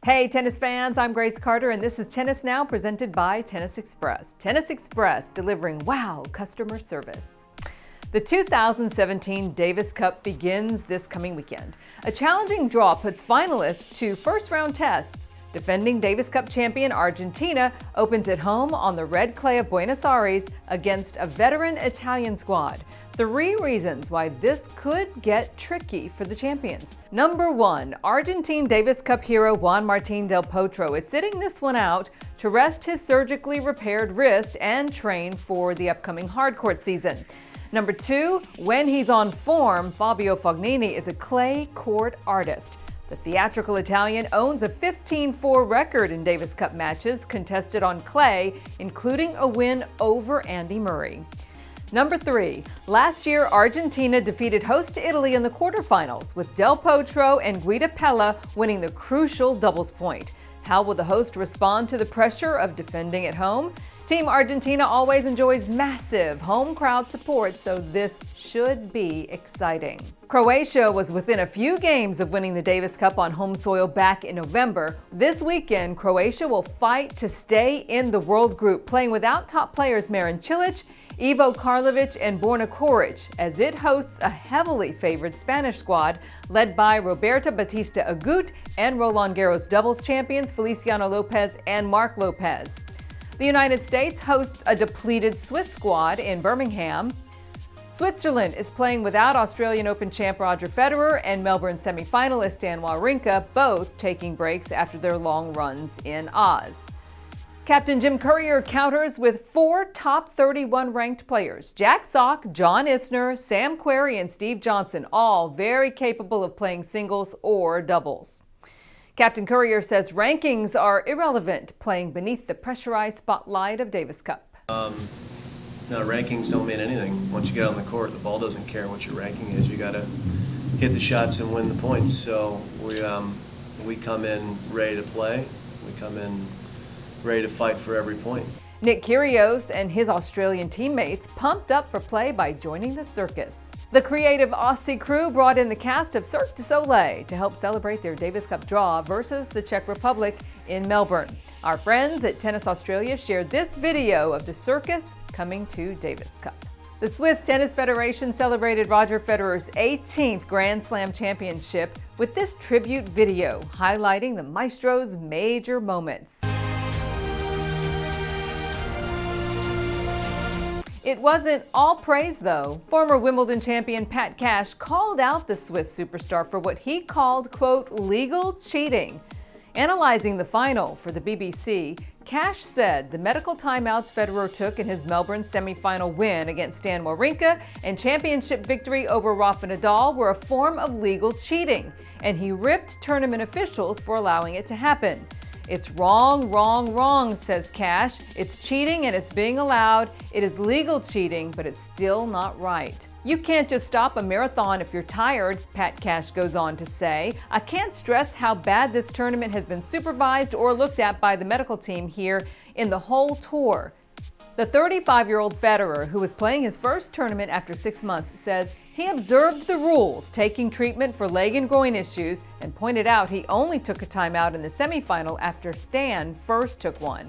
Hey tennis fans, I'm Grace Carter and this is Tennis Now presented by Tennis Express. Tennis Express delivering wow customer service. The 2017 Davis Cup begins this coming weekend. A challenging draw puts finalists to first-round tests. Defending Davis Cup champion Argentina opens at home on the red clay of Buenos Aires against a veteran Italian squad. 3 reasons why this could get tricky for the champions. Number 1, Argentine Davis Cup hero Juan Martín del Potro is sitting this one out to rest his surgically repaired wrist and train for the upcoming hardcourt season. Number 2, when he's on form, Fabio Fognini is a clay court artist. The theatrical Italian owns a 15-4 record in Davis Cup matches contested on clay, including a win over Andy Murray. Number 3, last year Argentina defeated host Italy in the quarterfinals, with Del Potro and Guida Pella winning the crucial doubles point. How will the host respond to the pressure of defending at home? Team Argentina always enjoys massive home crowd support, so this should be exciting. Croatia was within a few games of winning the Davis Cup on home soil back in November. This weekend, Croatia will fight to stay in the world group, playing without top players Marin Cilic, Ivo Karlovic, and Borna Koric, as it hosts a heavily favored Spanish squad led by Roberto Bautista Agut and Roland Garros doubles champions Feliciano Lopez and Marc Lopez. The United States hosts a depleted Swiss squad in Birmingham. Switzerland is playing without Australian Open champ Roger Federer and Melbourne semi-finalist Dan Wawrinka, both taking breaks after their long runs in Oz. Captain Jim Courier counters with 4 top 31 ranked players: Jack Sock, John Isner, Sam Querrey, and Steve Johnson, all very capable of playing singles or doubles. Captain Courier says rankings are irrelevant, playing beneath the pressurized spotlight of Davis Cup. No, rankings don't mean anything. Once you get on the court, the ball doesn't care what your ranking is. You got to hit the shots and win the points. So we come in ready to play. We come in ready to fight for every point. Nick Kyrgios and his Australian teammates pumped up for play by joining the circus. The creative Aussie crew brought in the cast of Cirque du Soleil to help celebrate their Davis Cup draw versus the Czech Republic in Melbourne. Our friends at Tennis Australia shared this video of the circus coming to Davis Cup. The Swiss Tennis Federation celebrated Roger Federer's 18th Grand Slam championship with this tribute video highlighting the maestro's major moments. It wasn't all praise, though. Former Wimbledon champion Pat Cash called out the Swiss superstar for what he called, quote, legal cheating. Analyzing the final for the BBC, Cash said the medical timeouts Federer took in his Melbourne semi-final win against Dan Wawrinka and championship victory over Rafa Nadal were a form of legal cheating, and he ripped tournament officials for allowing it to happen. It's wrong, wrong, wrong, says Cash. It's cheating and it's being allowed. It is legal cheating, but it's still not right. You can't just stop a marathon if you're tired, Pat Cash goes on to say. I can't stress how bad this tournament has been supervised or looked at by the medical team here in the whole tour. The 35-year-old Federer, who was playing his first tournament after 6 months, says he observed the rules, taking treatment for leg and groin issues, and pointed out he only took a timeout in the semifinal after Stan first took one.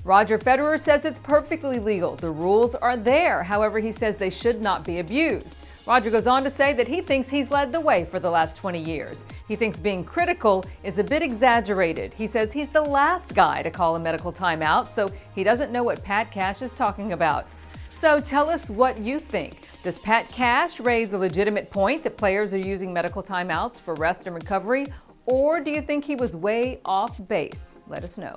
Roger Federer says it's perfectly legal. The rules are there. However, he says they should not be abused. Roger goes on to say that he thinks he's led the way for the last 20 years. He thinks being critical is a bit exaggerated. He says he's the last guy to call a medical timeout, so he doesn't know what Pat Cash is talking about. So tell us what you think. Does Pat Cash raise a legitimate point that players are using medical timeouts for rest and recovery, or do you think he was way off base? Let us know.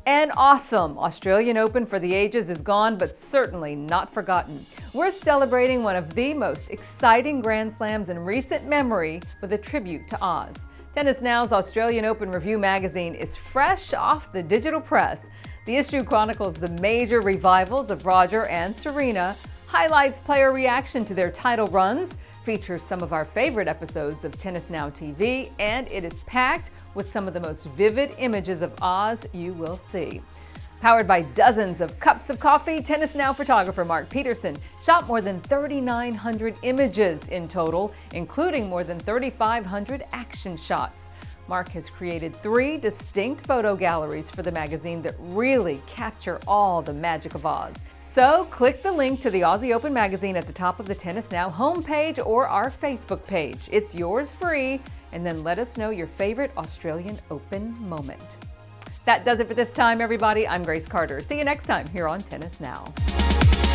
An awesome Australian Open for the ages is gone, but certainly not forgotten. We're celebrating one of the most exciting Grand Slams in recent memory with a tribute to Oz. Tennis Now's Australian Open Review magazine is fresh off the digital press. The issue chronicles the major revivals of Roger and Serena, highlights player reaction to their title runs, features some of our favorite episodes of Tennis Now TV, and it is packed with some of the most vivid images of Oz you will see. Powered by dozens of cups of coffee, Tennis Now photographer Mark Peterson shot more than 3,900 images in total, including more than 3,500 action shots. Mark has created 3 distinct photo galleries for the magazine that really capture all the magic of Oz. So click the link to the Aussie Open magazine at the top of the Tennis Now homepage or our Facebook page. It's yours free, and then let us know your favorite Australian Open moment. That does it for this time, everybody. I'm Grace Carter. See you next time here on Tennis Now.